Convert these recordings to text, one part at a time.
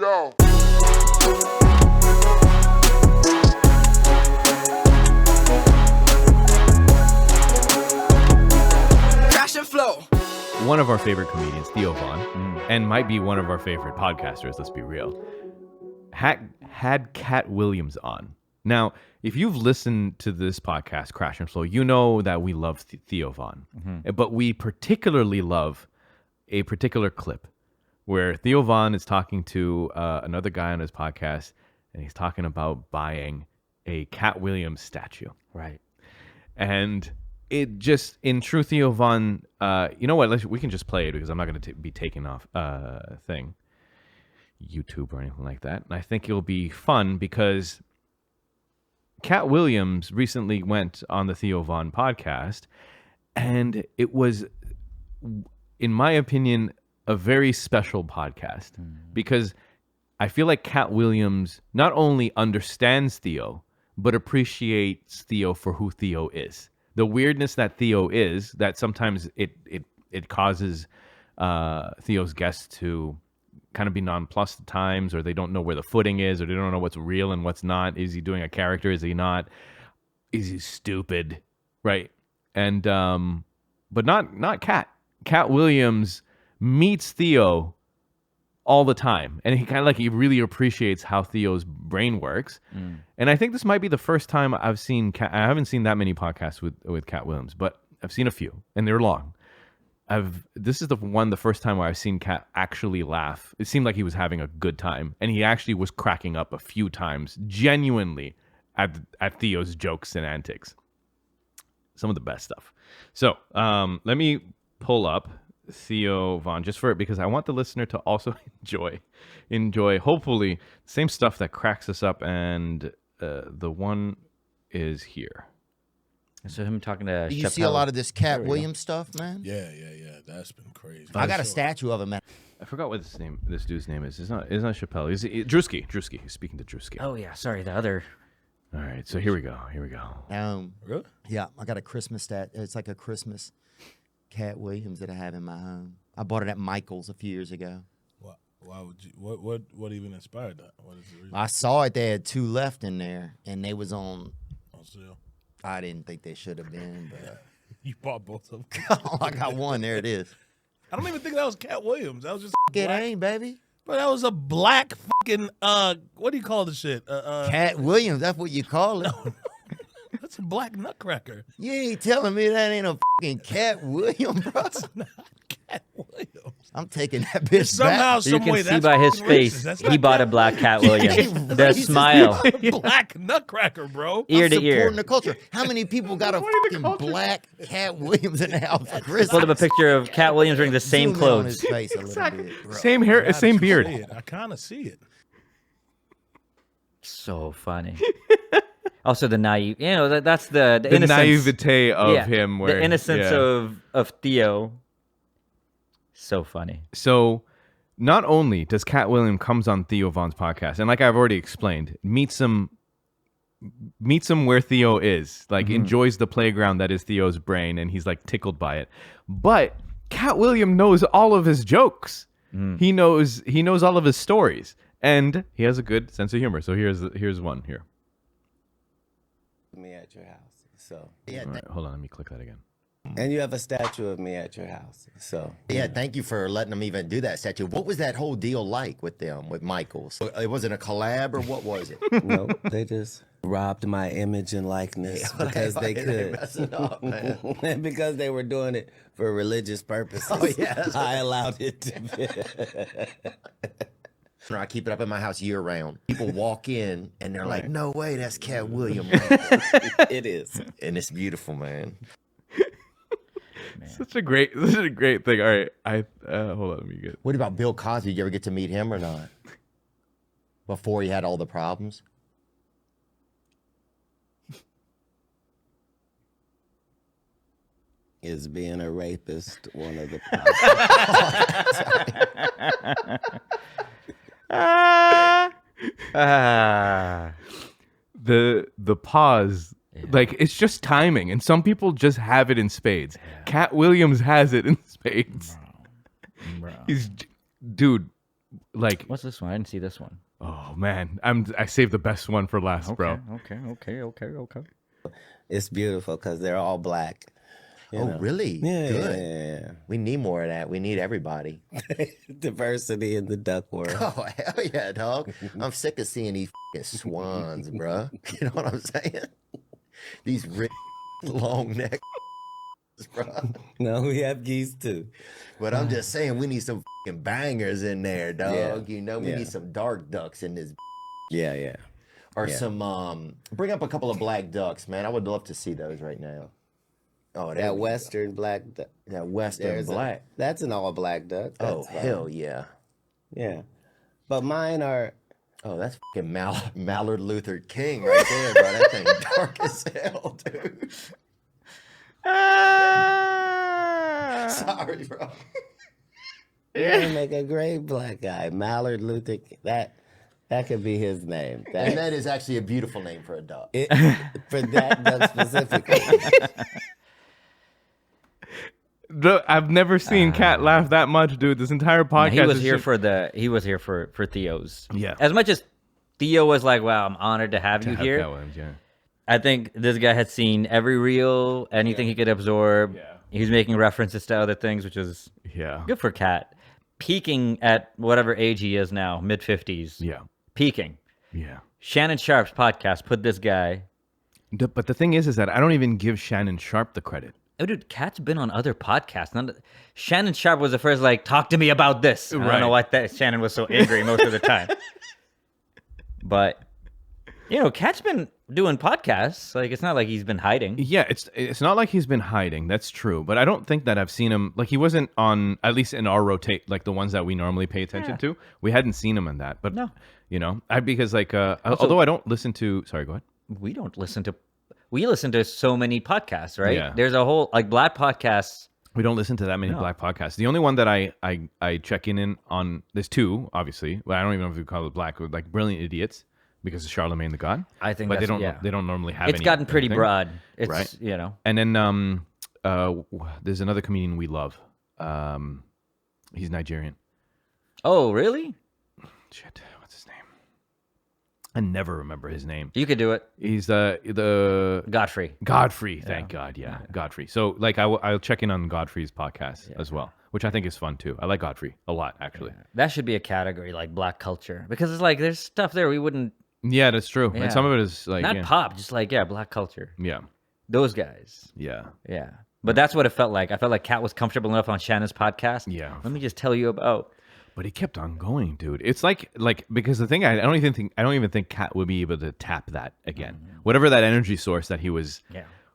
go. Crash and flow. One of our favorite comedians, Theo Von, and might be one of our favorite podcasters, let's be real, had Katt Willams on. Now, if you've listened to this podcast, Crash and Flow, you know that we love Theo Von. But we particularly love a particular clip where Theo Von is talking to another guy on his podcast, and he's talking about buying a Katt Willams statue. Right. And it just, in true Theo Von, you know what? We can just play it because I'm not going to be taking off YouTube or anything like that. And I think it'll be fun because Katt Willams recently went on the Theo Von podcast, and it was, in my opinion, a very special podcast because I feel like Katt Willams not only understands Theo, but appreciates Theo for who Theo is. The weirdness that Theo is, that sometimes it causes Theo's guests to kind of be nonplussed at times, or they don't know where the footing is, or they don't know what's real and what's not. Is he doing a character? Is he not? Is he stupid? Right? And but not Katt. Katt Willams meets Theo all the time, and he really appreciates how Theo's brain works. And I think this might be the first time I've seen Katt. I haven't seen that many podcasts with Katt Willams, but I've seen a few, and they're long. This is the first time where I've seen Katt actually laugh. It seemed like he was having a good time, and he actually was cracking up a few times, genuinely, at Theo's jokes and antics. Some of the best stuff. So let me pull up Theo Von just for it, because I want the listener to also enjoy hopefully the same stuff that cracks us up, and the one is here. So him talking to Do you Chappelle. see a lot of this Katt Willams stuff, man? Yeah. That's been crazy. I got a statue of him, man. I forgot what this dude's name is. It's not Chappelle. It's Drewski. He's speaking to Drewski. Oh yeah, sorry, the other. All right, so here we go. Really? Yeah, I got a Christmas statue. It's like a Christmas Katt Willams that I have in my home. I bought it at Michael's a few years ago. Why would you? What even inspired that? What is the reason? I saw it. They had 2 left in there, and they was on sale. I didn't think they should have been, but You bought both of them. I got one. There it is. I don't even think that was Katt Willams. That was just It ain't, baby. But that was a black fucking what do you call the shit? Katt Willams. That's what you call it. That's a black nutcracker. You ain't telling me that ain't a fucking Katt Willams, bro. That's not Katt Willams. I'm taking that bitch Somehow, back. You some way, can see that's by his racist. face That's he not bought a Katt black Katt Williams. The racist. smile, A black nutcracker, bro. ear to Supporting ear. the culture. How many people got a fucking black Katt Willams in the house for Christmas? Pulled up a picture of Katt Williams wearing the same Zoom in on his clothes. face a little bit, bro. Same hair, same I beard. see it. I kind of see it. So funny. Also, the naive. You know, that's the innocence. naivete of Yeah, him. Where, the innocence yeah. of Theo. So funny. So not only does Katt Willams comes on Theo Von's podcast, and like I've already explained, meets him where Theo is, like enjoys the playground that is Theo's brain, and he's like tickled by it. But Katt Willams knows all of his jokes. He knows all of his stories, and he has a good sense of humor. So here's one here. Me at your house, so Yeah, All right, hold on, let me click that again. and you have a statue of me at your house, so yeah, thank you for letting them even do that statue. What was that whole deal like with them, with Michaels? It wasn't a collab, or what was it? no, they just robbed my image and likeness because they could, messing up, man. and because they were doing it for religious purposes. Oh, yeah. I allowed it to be. I keep it up in my house year round. People walk in and they're like, "No way, that's Katt Willams." Right? It is. And it's beautiful, man. Such a great thing. All right, hold on, let me get. What about Bill Cosby? Did you ever get to meet him or not? Before he had all the problems? Is being a rapist one of the The pause, like it's just timing, and some people just have it in spades. Katt Willams has it in spades. Bro. Dude, like, What's this one? I didn't see this one. oh man, I saved the best one for last, bro. Okay. It's beautiful because they're all black. you Oh, know. really? Yeah, Good. yeah. We need more of that. We need everybody. Diversity in the duck world. Oh, hell yeah, dog. I'm sick of seeing these fucking swans, bruh. You know what I'm saying? These rich, long neck, bruh. No, we have geese too. But I'm just saying, we need some fucking bangers in there, dog. Yeah. You know, we Yeah. need some dark ducks in this. Yeah. Or Yeah. some, bring up a couple of black ducks, man. I would love to see those right now. Oh, there That we go. western black duck. That western There's black. That's an all black duck. Oh, That's fine. hell yeah. Yeah. But mine are. Oh, that's fucking Mallard Luther King right there, bro. That thing dark as hell, dude. Sorry, bro. You're gonna make a great black guy. Mallard Luther. That could be his name. And that is actually a beautiful name for a dog. For that duck specifically. I've never seen Katt laugh that much, dude. This entire podcast. He was is here just- for Theo's. Yeah. As much as Theo was like, "Wow, I'm honored to have to you have here." Katt Willams, yeah. I think this guy had seen every reel, anything he could absorb. Yeah. He was making references to other things, which is Yeah. good for Katt. Peaking at whatever age he is now, mid-50s. Yeah. Peaking. Yeah. Shannon Sharp's podcast put this guy. But the thing is that I don't even give Shannon Sharp the credit. Oh, dude, Katt's been on other podcasts. Shannon Sharp was the first, like, talk to me about this. I don't know why Shannon was so angry most of the time. But, Katt's been doing podcasts. Like, it's not like he's been hiding. Yeah, it's not like he's been hiding. That's true. But I don't think that I've seen him. Like, he wasn't on, at least in our rotate, like the ones that we normally pay attention to. We hadn't seen him in that. But, No. because, like, although I don't listen to, sorry, go ahead. We listen to so many podcasts, right? Yeah. There's a whole, like, Black podcasts. We don't listen to that many black podcasts. The only one that I check in on, there's two, obviously. Well, I don't even know if we call it black, but like Brilliant Idiots, because of Charlemagne the God. I think but they that's- don't normally have. It's gotten pretty anything. broad. It's, Right. And then there's another comedian we love. He's Nigerian. Oh, really? Shit, what's his name? I never remember his name. You could do it. He's the Godfrey. Godfrey. Thank God, yeah, Godfrey. So like I'll check in on Godfrey's podcast as well, which I think is fun too. I like Godfrey a lot, actually. That should be a category, like Black culture. Because it's like, there's stuff there we wouldn't... Yeah, that's true. Yeah. And some of it is like Not pop, just like, Black culture. Yeah, Those guys. yeah. Yeah. But that's what it felt like. I felt like Katt was comfortable enough on Shannon's podcast. Yeah. Let me just tell you about... But he kept on going, dude. It's like because the thing I don't even think Katt would be able to tap that again. Whatever that energy source that he was,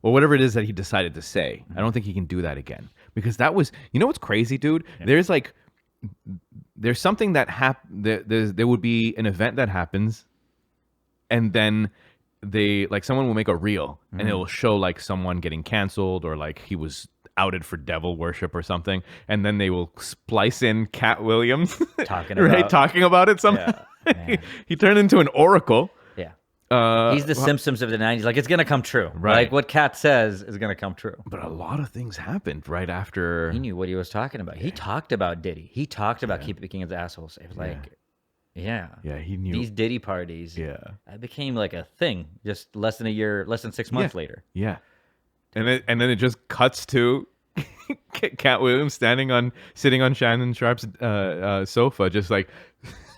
or whatever it is that he decided to say. I don't think he can do that again because that was. You know what's crazy, dude? There's something that there would be an event that happens, and then someone will make a reel and it will show like someone getting canceled or like he was outed for devil worship or something, and then they will splice in Katt Willams talking about it somehow. Yeah, he turned into an oracle. Yeah. He's the Simpsons of the 90s. Like, it's going to come true. Right. Like, what Katt says is going to come true. But a lot of things happened right after. He knew what he was talking about. He talked about Diddy. He talked about keeping his assholes. It was like, Yeah, he knew. These Diddy parties. Yeah. That became like a thing just less than 6 months later. Yeah. And then it just cuts to Katt Willams sitting on Shannon Sharp's sofa, just like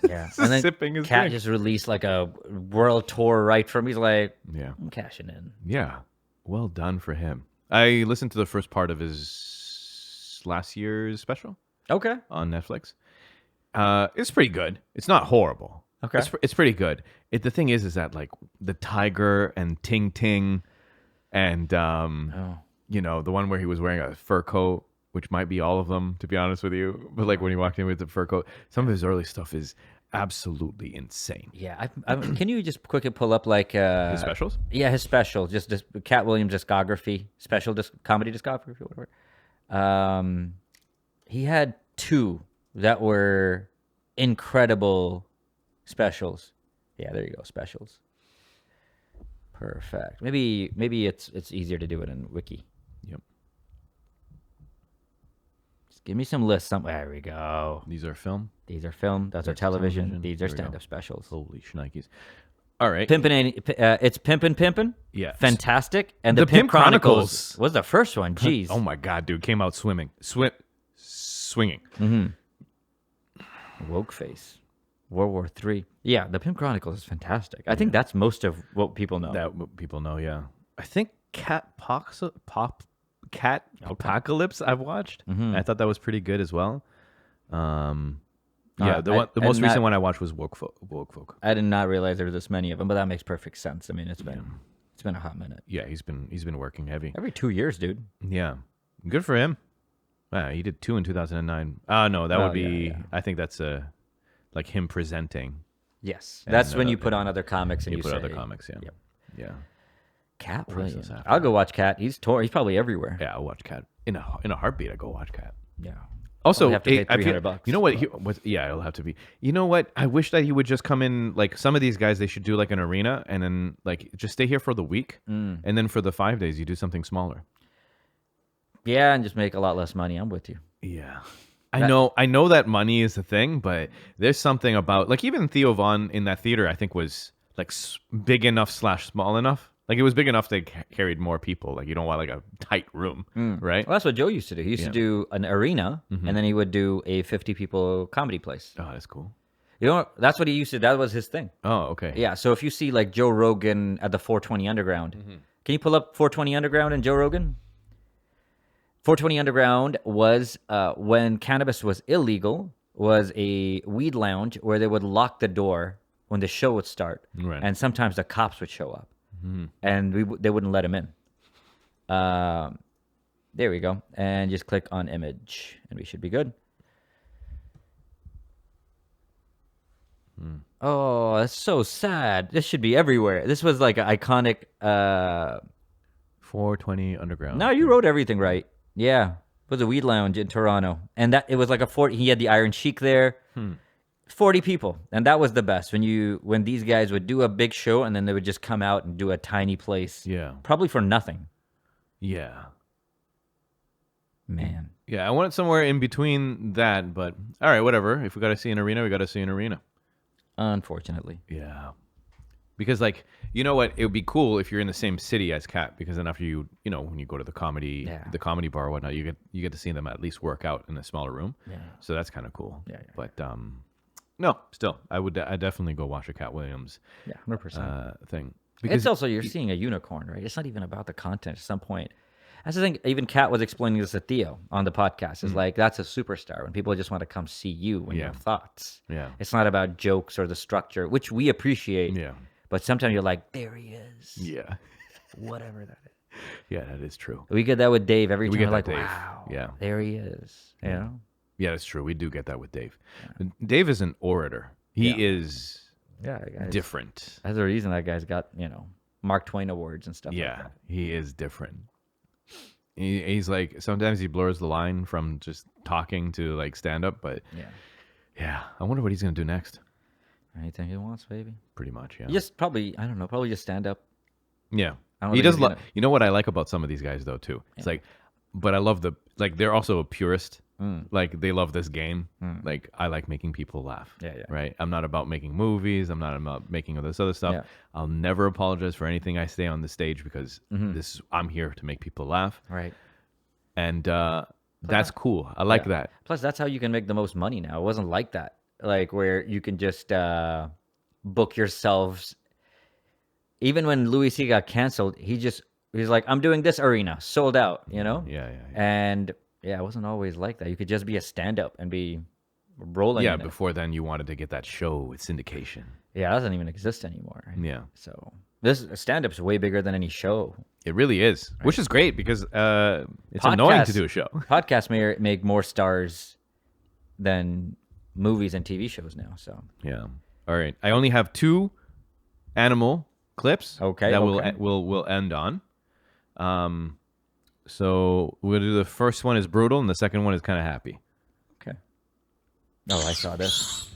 And then sipping his Katt drink. just released like a world tour right from. He's like, Yeah. I'm cashing in. Yeah. Well done for him. I listened to the first part of his last year's special Okay. on Netflix. It's pretty good. It's not horrible. Okay. It's pretty good. The thing is that like the tiger and Ting Ting and the one where he was wearing a fur coat, which might be all of them, to be honest with you. But like when he walked in with the fur coat, some of his early stuff is absolutely insane. Yeah. Can you just quickly pull up like His specials? Yeah, his special, just Katt Willams discography, comedy discography, whatever. He had 2 that were incredible specials. Yeah, there you go, specials. Perfect. Maybe it's easier to do it in Wiki. Yep. Just Give me some lists. There we go. These are film. These are film. Those are That's television. television. These are There we go. stand-up specials. Holy shnikes. All right. It's Pimpin'. Yeah. Fantastic. And the, The Pimp Chronicles Chronicles was the first one. Jeez. Oh my God, dude. Came out swinging. Woke face. World War III. Yeah, the Pimp Chronicles is fantastic. I think that's most of what people know. That people know, yeah. I think Cat Apocalypse I've watched. I thought that was pretty good as well. Yeah, the most recent one I watched was Woke Folk. I did not realize there were this many of them, but that makes perfect sense. I mean, it's been a hot minute. Yeah, he's been working heavy. Every 2 years, dude. Yeah, good for him. Wow, he did 2 in 2009. No, that would be. yeah. I think that's like him presenting. Yes, And, that's when you put on other comics and You you put say, other comics, yeah. Yep. Yeah. Katt What is Williams. this after? I'll go watch Katt. He's probably everywhere. Yeah, I'll watch Cat in a heartbeat. I go watch Cat. Yeah. Also, Probably have to pay I feel- $300. You know what? Yeah, it'll have to be. You know what? I wish that he would just come in. Like some of these guys, they should do like an arena, and then like just stay here for the week, and then for the 5 days, you do something smaller. Yeah, and just make a lot less money. I'm with you. Yeah, I know that money is the thing, but there's something about like even Theo Von in that theater. I think was like big enough / small enough. Like it was big enough that carried more people. Like you don't want like a tight room, right? Well, that's what Joe used to do. He used to do an arena, and then he would do a 50 people comedy place. Oh, that's cool. You know, that's what he used to. That was his thing. Oh, okay. Yeah. So if you see like Joe Rogan at the 420 Underground, can you pull up 420 Underground and Joe Rogan? 420 Underground was when cannabis was illegal. Was a weed lounge where they would lock the door when the show would start, Right. and sometimes the cops would show up, and they wouldn't let him in. There we go, and just click on image, and we should be good. Oh, that's so sad. This should be everywhere. This was like an iconic. 420 Underground. No, you wrote everything right. Yeah, it was a weed lounge in Toronto, and that it was like a 40. He had the Iron Sheik there. 40 people, and that was the best when these guys would do a big show, and then they would just come out and do a tiny place. Yeah. Probably for nothing. Yeah. Man. Yeah, I want it somewhere in between that, but all right, whatever. If we got to see an arena, we got to see an arena. Unfortunately. Yeah. Because like, you know what? It would be cool if you're in the same city as Kat, because then after when you go to the comedy bar or whatnot, you get to see them at least work out in a smaller room. Yeah. So that's kind of cool. Yeah. But no, still, I definitely go watch a Katt Williams 100%. thing. It's also, you're seeing a unicorn, right? It's not even about the content at some point. That's the thing. Even Katt was explaining this to Theo on the podcast. It's like, that's a superstar when people just want to come see you and your thoughts. Yeah. It's not about jokes or the structure, which we appreciate. Yeah. But sometimes you're like, there he is. Yeah. Whatever that is. Yeah, that is true. We get that with Dave every time. get We're like, that, Dave. wow. Yeah. There he is. You know? Yeah, that's true. We do get that with Dave. Dave is an orator. He is different. That's the reason that guy's got, Mark Twain awards and stuff like Yeah, that. he is different. He's like, sometimes he blurs the line from just talking to like stand up, but yeah, I wonder what he's going to do next. Anything he wants, baby. Pretty much, yeah. Just probably, I don't know, probably just stand up. Yeah. I don't He think does he's love, gonna- you know what I like about some of these guys though, too? It's like, but I love they're also a purist. Like they love this game. Like I like making people laugh. Yeah. Right. I'm not about making movies. I'm not about making all this other stuff. Yeah. I'll never apologize for anything I say on the stage because I'm here to make people laugh. Right. And that's cool. I like that. Plus, that's how you can make the most money now. It wasn't like that. Like where you can just book yourselves. Even when Louis C got canceled, he's like, I'm doing this arena, sold out, Yeah. And it wasn't always like that. You could just be a stand-up and be rolling. Yeah, in it. before then you wanted to get that show with syndication. Yeah, that doesn't even exist anymore. Right? Yeah. So this stand-up's way bigger than any show. It really is, which is great because it's annoying to do a show. Podcasts may make more stars than movies and TV shows now. So Yeah. All right. I only have 2 animal clips. Okay, That okay. we'll end on. So we're gonna do the first one is brutal and the second one is kind of happy. okay. Oh, I saw this.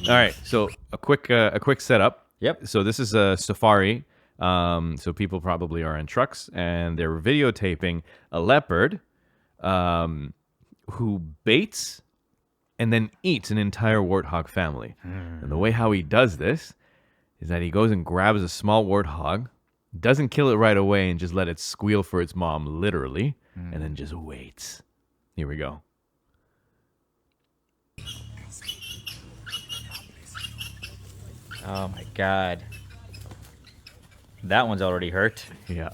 All right. So a quick setup. Yep. So this is a safari. So people probably are in trucks and they're videotaping a leopard, who baits and then eats an entire warthog family. And the way how he does this is that he goes and grabs a small warthog, doesn't kill it right away and just let it squeal for its mom, literally, and then just waits. Here we go. Oh my god. That one's already hurt. Yeah.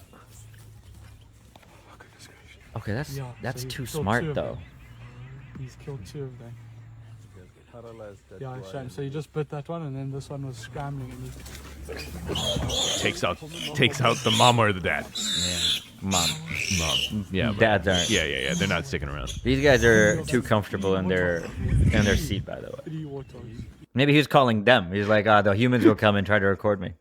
Okay, that's Yeah, that's so he too killed smart two of though. them. He's killed 2 of them. Yeah, shame. So you just bit that one, and then this one was scrambling, and he Takes out the mom or the dad. Mom. Mom. Yeah. but- Dads aren't. Yeah. They're not sticking around. These guys are too comfortable in their seat, by the way. 3 warthogs. Maybe he was calling them. He's like, the humans will come and try to record me.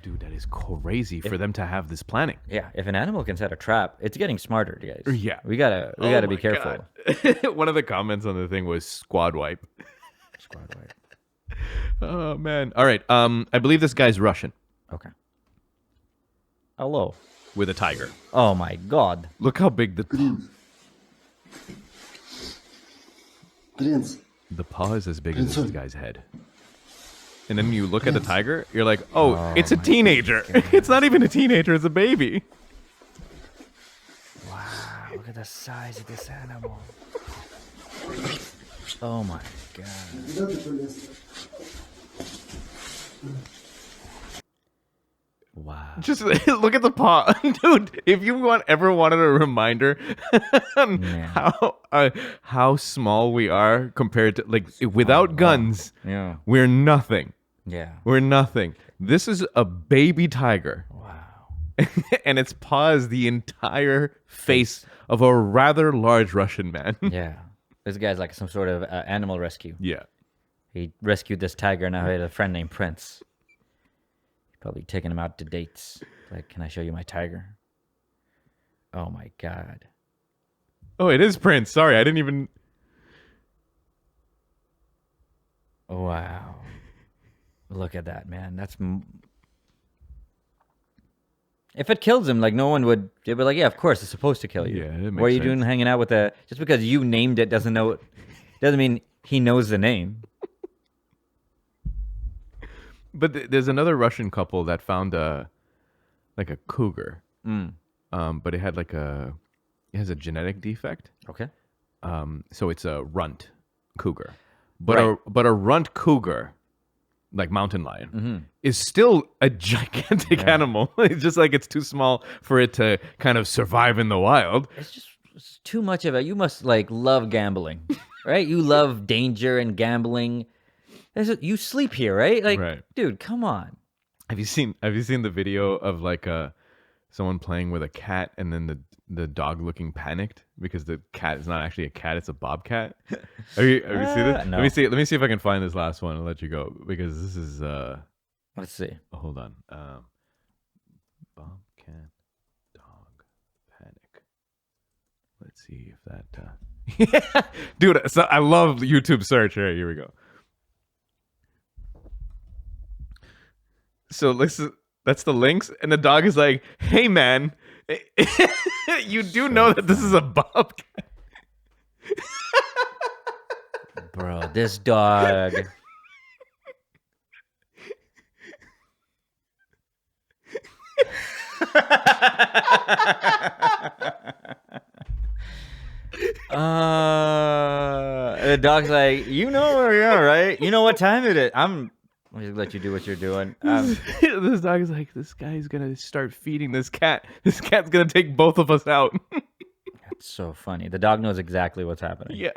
Dude, that is crazy for them to have this planning. Yeah, if an animal can set a trap, it's getting smarter, guys. Yeah. We gotta be careful. God. One of the comments on the thing was squad wipe. Squad wipe. Oh man. All right. I believe this guy's Russian Okay. Hello. with a tiger. Oh my god. Look how big the Принц, the paw is as big as this guy's head. And then you look at the tiger, you're like, oh it's a teenager. It's not even a teenager, it's a baby. Wow, look at the size of this animal. Oh my god. куда ты полез? Wow. Just look at the paw. Dude, if you ever wanted a reminder on how small we are compared to, like, without guns, Yeah. we're nothing. Yeah. We're nothing. This is a baby tiger. Wow. And its paw is the entire face of a rather large Russian man. Yeah. This guy's like some sort of animal rescue. Yeah. He rescued this tiger. Now he had a friend named Prince. He's probably taking him out to dates. Like, can I show you my tiger? Oh my god. Oh, it is Prince. Sorry, I didn't even. Wow. Look at that, man. If it kills him, like, no one would. They'd be like, yeah, of course, it's supposed to kill you. Yeah, it What are makes you doing sense. hanging out with a. Just because you named it doesn't mean he knows the name. But there's another Russian couple that found a cougar. But it had it has a genetic defect. Okay. So it's a runt cougar. But a runt cougar, like mountain lion, is still a gigantic animal. It's just like it's too small for it to kind of survive in the wild. It's too much of it. You must, like, love gambling, right? You love danger and gambling. You sleep here, right? Like, Right. dude, come on. Have you seen the video of like someone playing with a cat and then the dog looking panicked because the cat is not actually a cat, it's a bobcat? Have you seen this? No. Let me see if I can find this last one and let you go because this is Let's see. hold on. Bobcat dog panic. Let's see if that dude, so I love YouTube search. All right, here we go. So that's the links, and the dog is like, "Hey, man, you do know that this is a bobcat." Bro, this dog. The dog's like, you know where we are, right? You know what time it is. I'm just let you do what you're doing. This dog is like, this guy's gonna start feeding this cat. This cat's gonna take both of us out. That's so funny. The dog knows exactly what's happening. Yeah.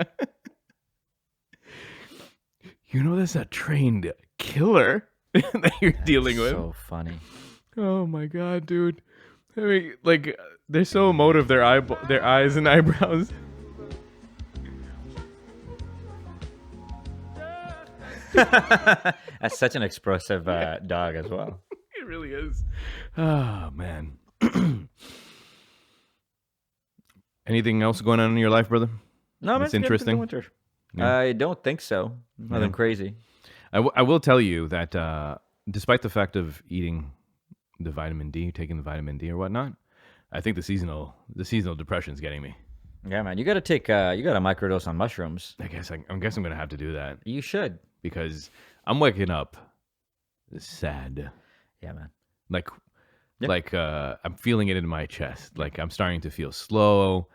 You know, there's a trained killer that you're dealing with. So funny. Oh my god, dude. I mean, like, they're so emotive. Their eyes and eyebrows. That's such an expressive dog as well. It really is. Oh man. Anything else going on in your life, brother? No, That's man, interesting. Winter. Yeah. I don't think so. Nothing crazy. I will tell you that despite the fact of eating the vitamin D, taking the vitamin D or whatnot, I think the seasonal depression is getting me. Yeah, man. You got to take. You got to microdose on mushrooms. I guess I'm gonna have to do that You should. because I'm waking up sad. Yeah, man. Like, Yep. I'm feeling it in my chest. Like I'm starting to feel slow.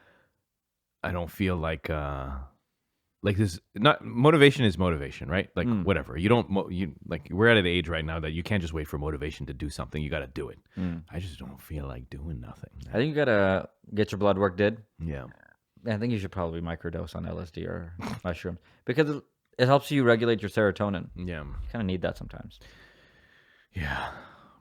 I don't feel like this. Not motivation is motivation, right? Like whatever. You don't like we're at an age right now that you can't just wait for motivation to do something. You got to do it. I just don't feel like doing nothing. I think you gotta get your blood work did. Yeah. I think you should probably microdose on LSD or mushrooms because it helps you regulate your serotonin. Yeah. You kind of need that sometimes. Yeah.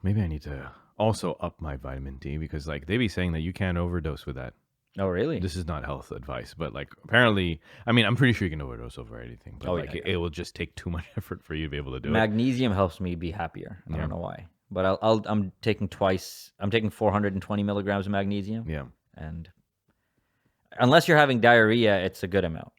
Maybe I need to also up my vitamin D because like they be saying that you can't overdose with that. Oh, really? This is not health advice, but like apparently, I mean, I'm pretty sure you can overdose over anything, but Oh, like yeah, it will just take too much effort for you to be able to do it. Magnesium helps me be happier. I don't know why, but I'm taking twice. I'm taking 420 milligrams of magnesium, Yeah. and unless you're having diarrhea, it's a good amount.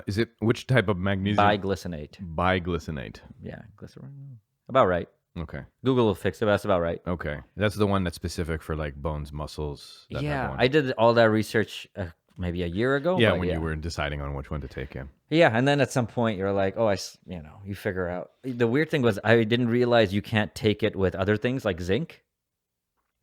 Is it which type of magnesium? Biglycinate. Biglycinate. Yeah, glycerin. About right. Okay. Google will fix it. But that's about right. Okay. That's the one that's specific for like bones, muscles. That type of Yeah, one. I did all that research maybe a year ago. Yeah, but when you were deciding on which one to take. Yeah. Yeah, and then at some point you're like, oh, you figure out. The weird thing was I didn't realize you can't take it with other things like zinc.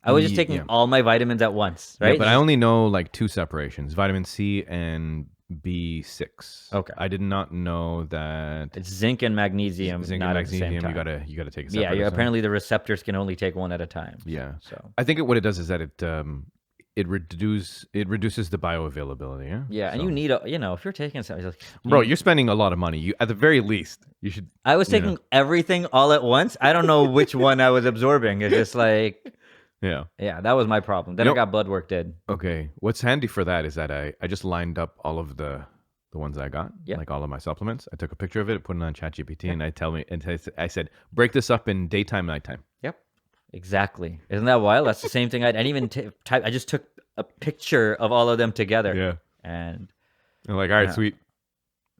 I was just taking all my vitamins at once, right? Yeah, but I only know like two separations: vitamin C and B6. Okay. I did not know that It's zinc and magnesium. zinc not and at the same magnesium. time. You gotta take a Yeah, separate. apparently the receptors can only take one at a time. Yeah. So I think what it does is that it reduces the bioavailability. Yeah. yeah, and So- you need if you're taking something, like, bro, you're spending a lot of money. You at the very least you should. I was taking everything all at once. I don't know which one I was absorbing. It's just like, Yeah. yeah, that was my problem. Then I got blood work did. Okay. What's handy for that is that I just lined up all of the ones I got, Yeah. like all of my supplements. I took a picture of it, put it on ChatGPT, and I said, break this up in daytime, nighttime. Yep, exactly. Isn't that wild? That's the same thing. I didn't even type. I just took a picture of all of them together. Yeah. And I'm like, all right, Yeah. sweet,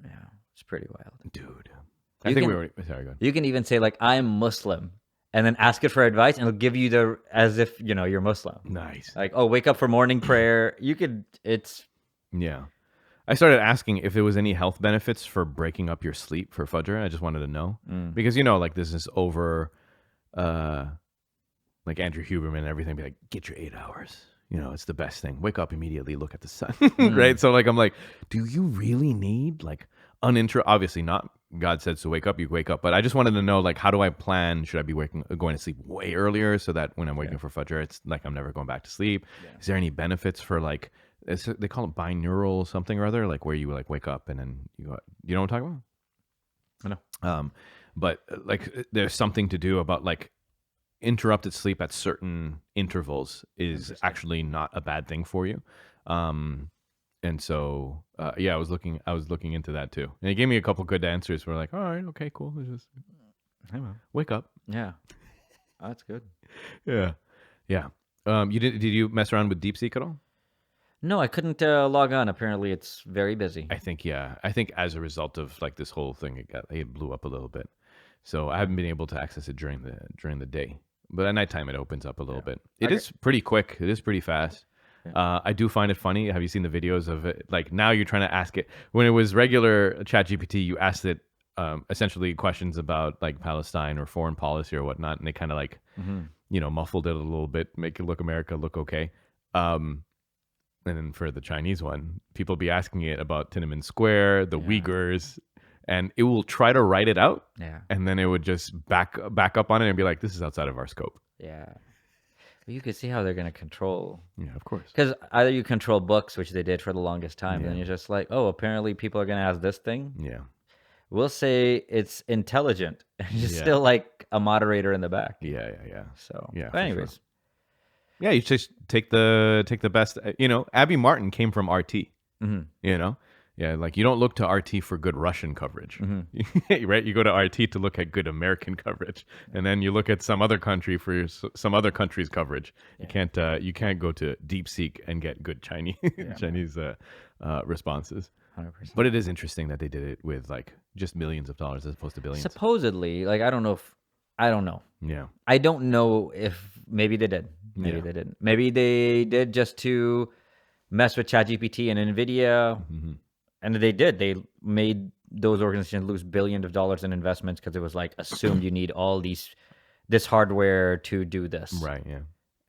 yeah, it's pretty wild. dude. You I think can- we already. Sorry, go ahead. You can even say like, I'm Muslim, and then ask it for advice, and it'll give you as if you're Muslim. Nice. Like, oh, wake up for morning prayer. You could. It's Yeah. I started asking if there was any health benefits for breaking up your sleep for Fajr. I just wanted to know because like this is over, like Andrew Huberman and everything. Be like, get your 8 hours. It's the best thing. Wake up immediately, look at the sun, right? So like, I'm like, do you really need like obviously not. God said, so wake up, you wake up. But I just wanted to know, like, how do I plan? Should I be going to sleep way earlier so that when I'm waking for Fajr, it's like I'm never going back to sleep? Yeah. Is there any benefits for like, they call it binaural something or other, like where you like wake up and then you know what I'm talking about? I know. But like there's something to do about like interrupted sleep at certain intervals is actually not a bad thing for you. And so, I was looking into that too, and it gave me a couple good answers. We're like, all right, okay, cool. It's just wake up. Yeah, oh, that's good. Yeah. Did you mess around with Deepseek at all? No, I couldn't log on. Apparently, it's very busy. I think as a result of like this whole thing, it blew up a little bit. So I haven't been able to access it during the day, but at nighttime it opens up a little bit. It is pretty quick. It is pretty fast. I do find it funny. Have you seen the videos of it? Like now you're trying to ask it. When it was regular ChatGPT, you asked it essentially questions about like Palestine or foreign policy or whatnot, and they kind of like muffled it a little bit, make it look America look okay. And then for the Chinese one, people be asking it about Tiananmen Square, the Uyghurs, and it will try to write it out. Yeah. And then it would just back up on it and be like, this is outside of our scope. Yeah. You could see how they're going to control. Yeah, of course. Because either you control books, which they did for the longest time, then you're just like, oh, apparently people are going to ask this thing. Yeah. We'll say it's intelligent. And you're still like a moderator in the back. Yeah. So, Yeah, but for anyways. sure. Yeah, you just take the best. Abby Martin came from RT. Yeah, like you don't look to RT for good Russian coverage, right? You go to RT to look at good American coverage, and then you look at some other country for some other country's coverage. You can't go to Deepseek and get good Chinese responses. 100%. But it is interesting that they did it with like just millions of dollars as opposed to billions. Supposedly, like I don't know. Yeah. I don't know if maybe they did. Maybe they didn't. Maybe they did just to mess with ChatGPT and NVIDIA. Mm-hmm. And they did. They made those organizations lose billions of dollars in investments because it was like assumed you need all this hardware to do this. Right. Yeah.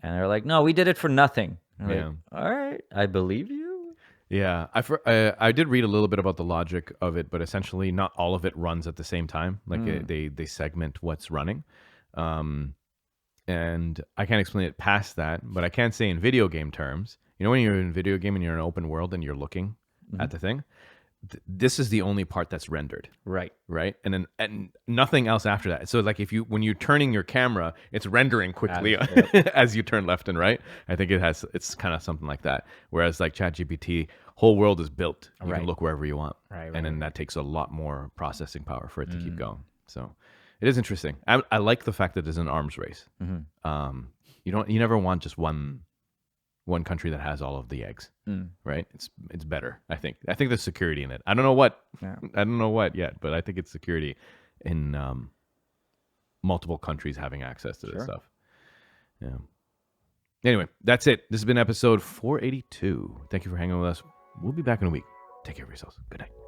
And they're like, no, we did it for nothing. Yeah. Like, all right, I believe you. Yeah, I did read a little bit about the logic of it, but essentially not all of it runs at the same time. Like they segment what's running, and I can't explain it past that. But I can say in video game terms, you know, when you're in a video game and you're in an open world and you're looking at the thing, this is the only part that's rendered. Right. Right. And nothing else after that. So like when you're turning your camera, it's rendering quickly as you turn left and right. I think it's kind of something like that. Whereas like ChatGPT, whole world is built. You can look wherever you want. Right. And then that takes a lot more processing power for it to keep going. So it is interesting. I like the fact that it's an arms race. You never want just one country that has all of the eggs, right? It's better. I think there's security in it. I don't know what yet, but I think it's security in multiple countries having access to this stuff. Yeah. Anyway, that's it. This has been episode 482. Thank you for hanging with us. We'll be back in a week. Take care of yourselves. Good night.